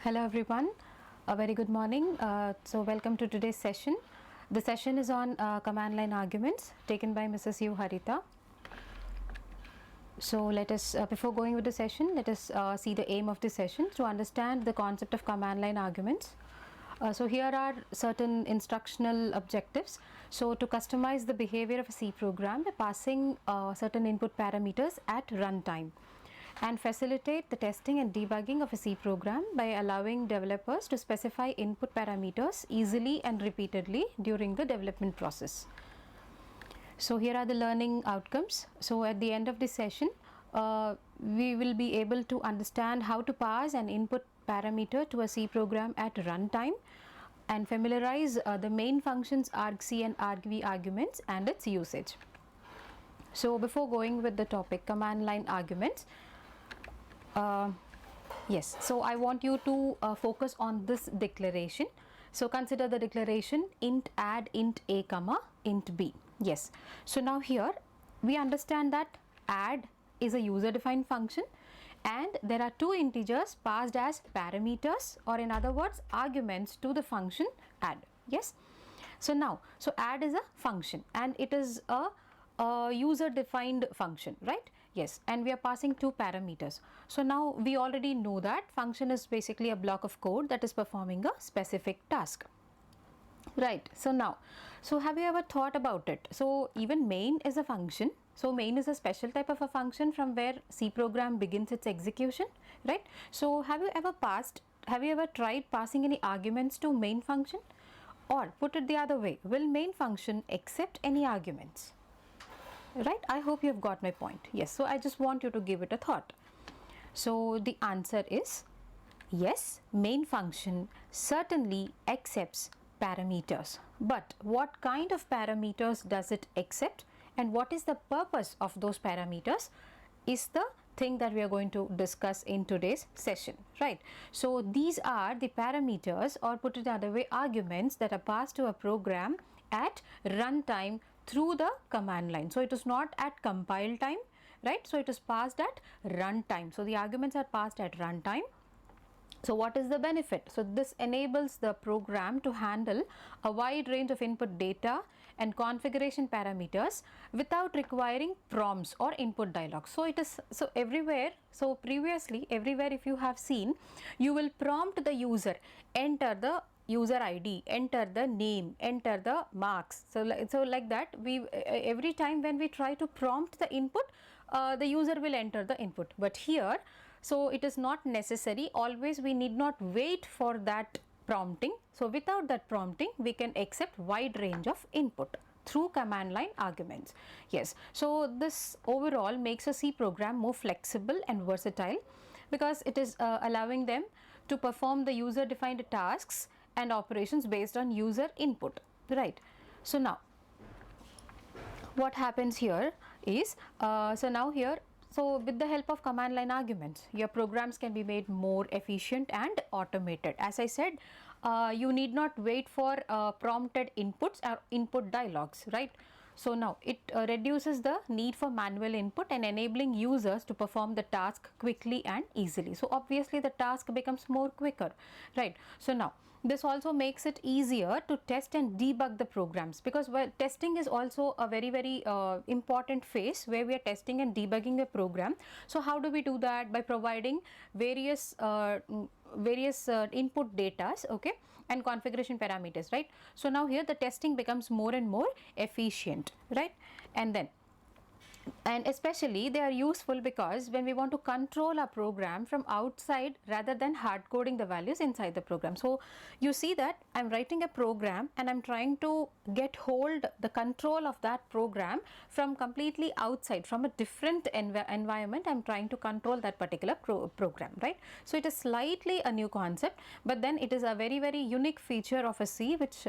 Hello everyone, a very good morning. So welcome to today's session. The session is on command line arguments taken by Mrs. U. Harita. So let us, before going with the session, let us see the aim of the session to understand the concept of command line arguments. So here are certain instructional objectives. So to customize the behavior of a C program by passing certain input parameters at runtime, and facilitate the testing and debugging of a C program by allowing developers to specify input parameters easily and repeatedly during the development process. So here are the learning outcomes. So at the end of this session, we will be able to understand how to pass an input parameter to a C program at runtime and familiarize the main functions argc and argv arguments and its usage. So before going with the topic command line arguments, so I want you to focus on this declaration. So consider the declaration int add int a comma int b. Yes, so now here we understand that add is a user defined function and there are two integers passed as parameters, or in other words arguments, to the function add. Yes, so now add is a function and it is a user defined function, right? Yes, and we are passing two parameters. So now we already know that function is basically a block of code that is performing a specific task, right? So now, have you ever thought about it? So even main is a function. So main is a special type of a function from where C program begins its execution, right? So have you ever tried passing any arguments to main function? Or put it the other way, will main function accept any arguments? Right, I hope you have got my point. Yes, so I just want you to give it a thought. So the answer is yes, main function certainly accepts parameters, but what kind of parameters does it accept and what is the purpose of those parameters is the thing that we are going to discuss in today's session, right? So these are the parameters, or put it the other way, arguments that are passed to a program at runtime through the command line. So it is not at compile time, right? So it is passed at runtime. So the arguments are passed at runtime. So what is the benefit? So this enables the program to handle a wide range of input data and configuration parameters without requiring prompts or input dialogues. So it is, previously everywhere if you have seen, you will prompt the user, enter the user ID, enter the name, enter the marks. So like that, we every time when we try to prompt the input, the user will enter the input. But here, so it is not necessary. Always we need not wait for that prompting. So without that prompting, we can accept wide range of input through command line arguments. Yes, so this overall makes a C program more flexible and versatile because it is allowing them to perform the user defined tasks and operations based on user input, right? So now what happens here is so with the help of command line arguments, your programs can be made more efficient and automated. As I said, you need not wait for prompted inputs or input dialogues, right? So now it reduces the need for manual input and enabling users to perform the task quickly and easily. So obviously the task becomes more quicker, right? So now this also makes it easier to test and debug the programs, because testing is also a very important phase where we are testing and debugging a program. So how do we do that? By providing various input data, okay, and configuration parameters, right? So now here the testing becomes more and more efficient, right? And especially they are useful because when we want to control a program from outside rather than hard coding the values inside the program. So you see that I'm writing a program and I'm trying to get hold the control of that program from completely outside, from a different environment. I'm trying to control that particular program, right? So it is slightly a new concept, but then it is a very unique feature of a C which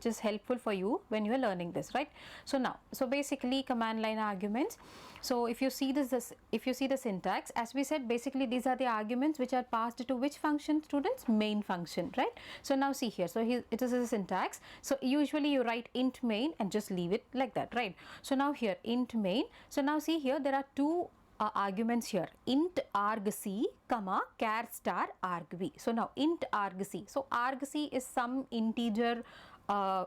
is helpful for you when you are learning this, right? So now, basically command line arguments. So if you see the syntax, as we said, basically these are the arguments which are passed to which function, students? Main function, right? So now see here, so here it is a syntax. So usually you write int main and just leave it like that, right? So now here int main. So now see here there are two arguments here, int argc comma char star argv. So now int argc, so argc is some integer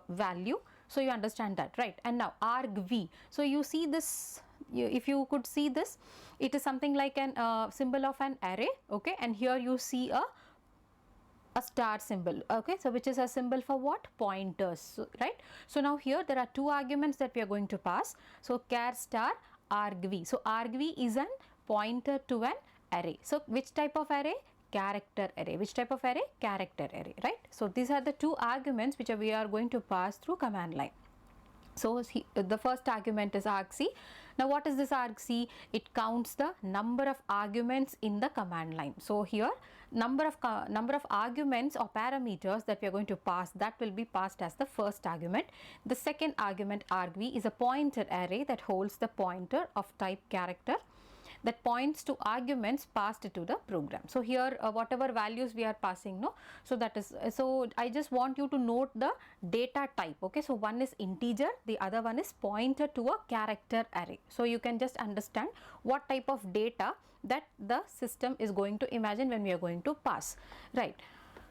value, so you understand that, right? And now argv, so you see this, if you could see this, it is something like an symbol of an array, okay, and here you see a star symbol, okay, so which is a symbol for what? Pointers, so, right? So now here there are two arguments that we are going to pass. So char star argv, so argv is an pointer to an array. So which type of array? Character array. Which type of array? Character array, right? So these are the two arguments which we are going to pass through command line. So the first argument is argc. Now what is this argc? It counts the number of arguments in the command line. So here number of arguments or parameters that we are going to pass, that will be passed as the first argument. The second argument argv is a pointer array that holds the pointer of type character that points to arguments passed to the program. So here whatever values we are passing, no, so that is, so I just want you to note the data type, okay. So one is integer, the other one is pointer to a character array. So you can just understand what type of data that the system is going to imagine when we are going to pass, right?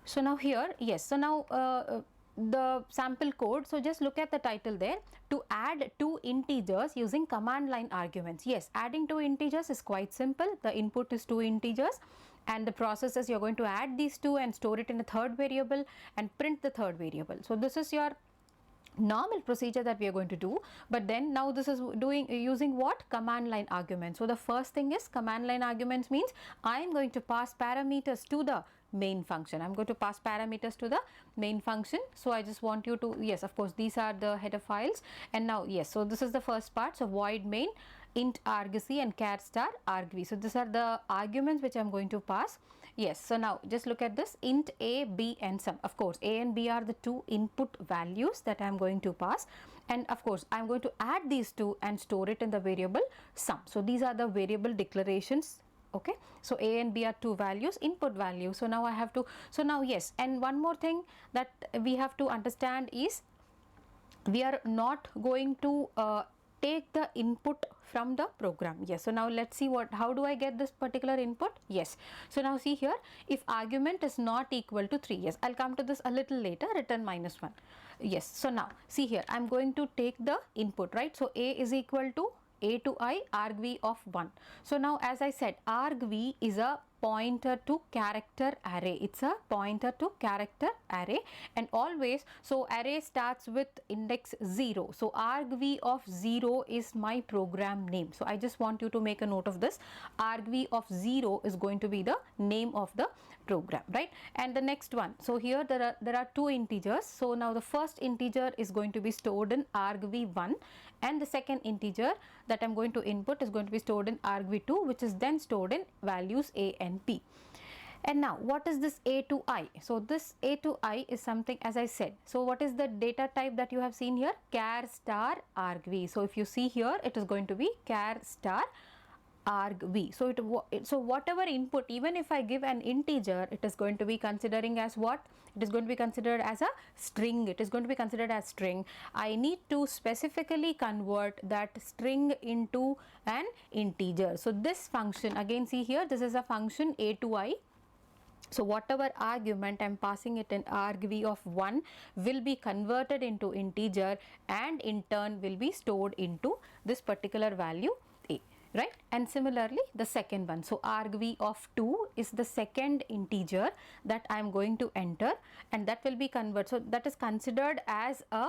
So now here, yes, so now the sample code, so just look at the title there, to add two integers using command line arguments. Yes, adding two integers is quite simple. The input is two integers and the process is you're going to add these two and store it in a third variable and print the third variable. So this is your normal procedure that we are going to do, but then now this is using what? Command line arguments. So the first thing is command line arguments means I am going to pass parameters to the main function. I'm going to pass parameters to the main function. So I just want you to, yes, of course these are the header files, and now yes, so this is the first part. So void main, int argc and char star argv. So these are the arguments which I'm going to pass. Yes, so now just look at this, int a, b and sum. Of course a and b are the two input values that I'm going to pass, and of course I'm going to add these two and store it in the variable sum. So these are the variable declarations, okay. So a and b are two values, input values. So now I have to, so now yes, and one more thing that we have to understand is we are not going to take the input from the program. Yes, so now let's see how do I get this particular input. Yes, so now see here, if argument is not equal to 3, yes, I'll come to this a little later, return -1. Yes, so now see here, I'm going to take the input, right? So a is equal to a to I argv of 1. So now as I said, argv is a pointer to character array. It's a pointer to character array, and always, so array starts with index 0. So argv of 0 is my program name. So I just want you to make a note of this. Argv of 0 is going to be the name of the program, right? And the next one, so here there are two integers. So now the first integer is going to be stored in argv1, and the second integer that I'm going to input is going to be stored in argv2, which is then stored in values a and b. And now what is this a to I? So this a to I is something, as I said, so what is the data type that you have seen here? Char star argv. So if you see here, it is going to be char star argv. So so whatever input, even if I give an integer, it is going to be considering as what? It is going to be considered as a string. It is going to be considered as string. I need to specifically convert that string into an integer. So this function, again see here, this is a function a to I. So whatever argument I'm passing it in argv of 1 will be converted into integer and in turn will be stored into this particular value a, right? And similarly the second one, so argv of 2 is the second integer that I am going to enter, and that will be converted, so that is considered as a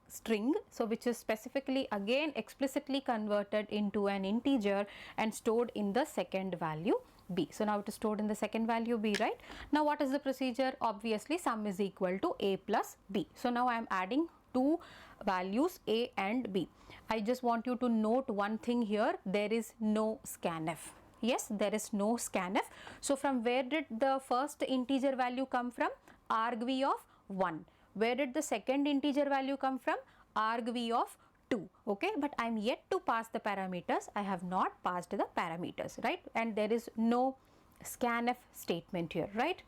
string, so which is specifically again explicitly converted into an integer and stored in the second value b. So now it is stored in the second value b, right? Now what is the procedure? Obviously sum is equal to a plus b. So now I am adding two values a and b. I just want you to note one thing here, there is no scanf. Yes, there is no scanf. So from where did the first integer value come from? Argv of 1. Where did the second integer value come from? Argv of 2. Okay, but I am yet to pass the parameters. I have not passed the parameters, right? And there is no scanf statement here, right?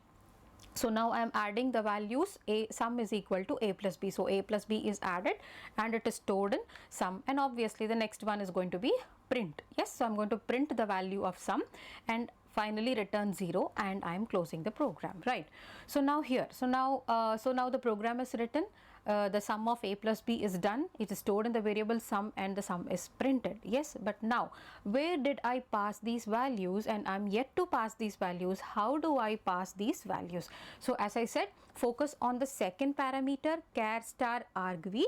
So now I am adding the values, a sum is equal to a plus b. So a plus b is added and it is stored in sum, and obviously the next one is going to be print. Yes, so I'm going to print the value of sum and finally return 0, and I am closing the program, right? So now here, so now the program is written. The sum of a plus b is done. It is stored in the variable sum and the sum is printed. Yes, but now where did I pass these values? And I'm yet to pass these values. How do I pass these values? So as I said, focus on the second parameter, char star argv,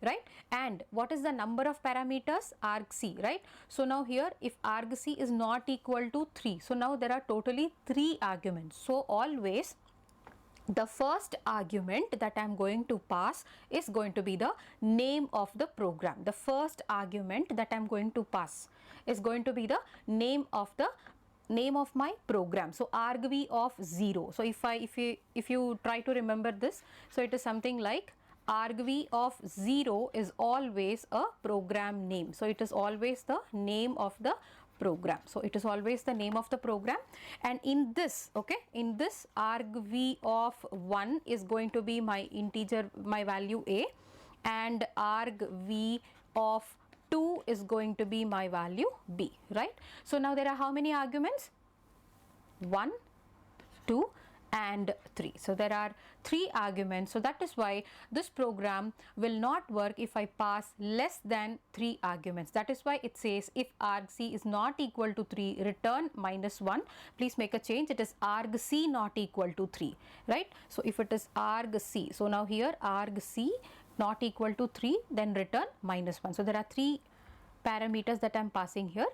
right? And what is the number of parameters? Argc, right? So now here, if argc is not equal to 3, so now there are totally 3 arguments. So always the first argument that I am going to pass is going to be the name of the program. The first argument that I am going to pass is going to be the name of my program. So argv of 0. So if you try to remember this, so it is something like argv of 0 is always a program name. So it is always the name of the program. So it is always the name of the program, and in this, okay, in this argv of 1 is going to be my integer, my value a, and argv of 2 is going to be my value b, right? So now there are how many arguments? 1, 2 and 3. So there are 3 arguments. So that is why this program will not work if I pass less than 3 arguments. That is why it says if argc is not equal to 3, return -1. Please make a change. It is argc not equal to 3, right? So if it is argc, so now here argc not equal to 3, then return -1. So there are 3 parameters that I am passing here.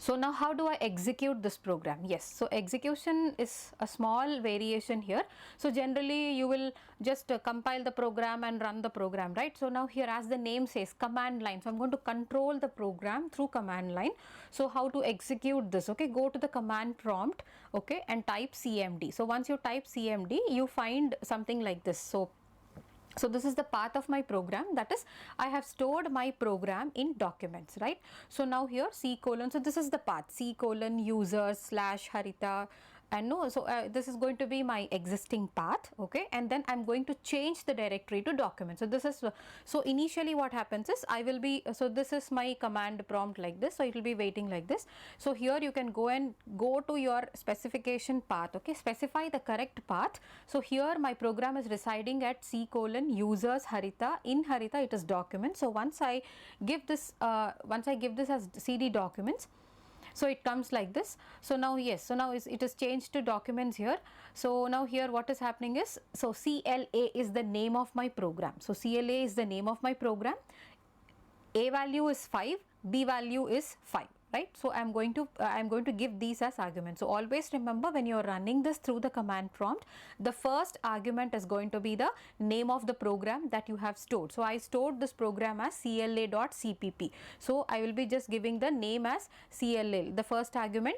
So now how do I execute this program? Yes, so execution is a small variation here. So generally you will just compile the program and run the program, right? So now here, as the name says, command line. So I'm going to control the program through command line. So how to execute this? Okay, go to the command prompt, okay, and type cmd. So once you type cmd, you find something like this. So this is the path of my program, that is I have stored my program in documents, right? So now here C colon, so this is the path, C colon users slash Harita, and no, so this is going to be my existing path, okay, and then I'm going to change the directory to document. So this is, so initially what happens is I will be, so this is my command prompt like this, so it will be waiting like this. So here you can go to your specification path, okay, specify the correct path. So here my program is residing at C colon users Harita. In Harita it is document. So once I give this as cd documents, so it comes like this. So now, yes, so now it is changed to documents here. So now here what is happening is, so CLA is the name of my program. So CLA is the name of my program. A value is 5, B value is 5. Right? So I'm going to give these as arguments. So always remember, when you are running this through the command prompt, the first argument is going to be the name of the program that you have stored. So I stored this program as cla.cpp. So I will be just giving the name as CLA, the first argument.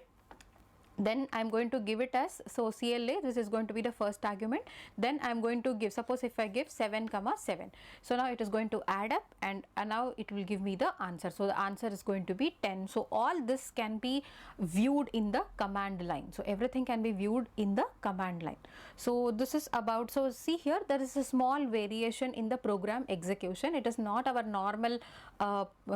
Then I am going to give it as, so CLA, this is going to be the first argument. Then I am going to give, suppose if I give 7, 7. So now it is going to add up, and now it will give me the answer. So the answer is going to be 10. So all this can be viewed in the command line. So everything can be viewed in the command line. So this is about, so see here, there is a small variation in the program execution. It is not our normal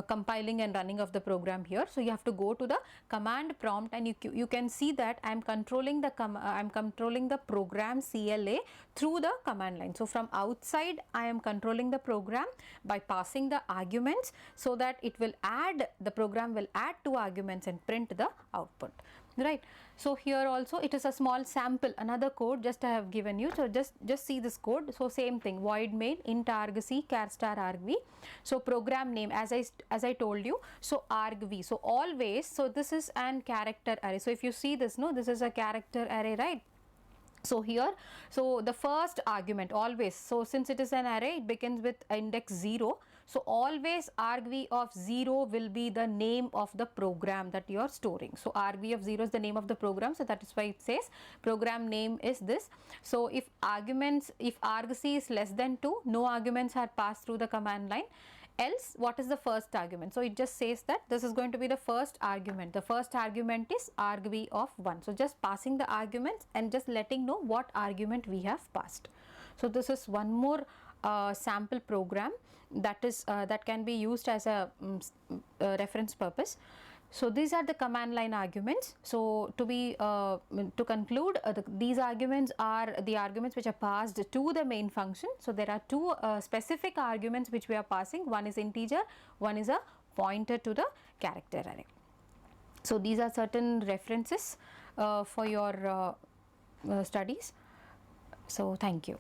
compiling and running of the program here. So you have to go to the command prompt, and you can see that I am controlling the program CLA through the command line. So from outside I am controlling the program by passing the arguments, so that it will add, the program will add 2 arguments and print the output, right? So here also it is a small sample, another code just I have given you. So just see this code. So same thing, void main int argc char star argv. So program name, as I told you, so argv. So always, so this is an character array. So if you see this, no, this is a character array, right? So here, so the first argument always, so since it is an array, it begins with index 0. So always argv of 0 will be the name of the program that you are storing. So argv of 0 is the name of the program. So that is why it says program name is this. So if argc is less than 2, no arguments are passed through the command line. Else, what is the first argument? So it just says that this is going to be the first argument. The first argument is argv of 1. So just passing the arguments and just letting know what argument we have passed. So this is one more a sample program that is that can be used as a reference purpose. So these are the command line arguments. So to conclude, these arguments are the arguments which are passed to the main function. So there are two specific arguments which we are passing. One is integer, one is a pointer to the character array. So these are certain references for your studies. So thank you.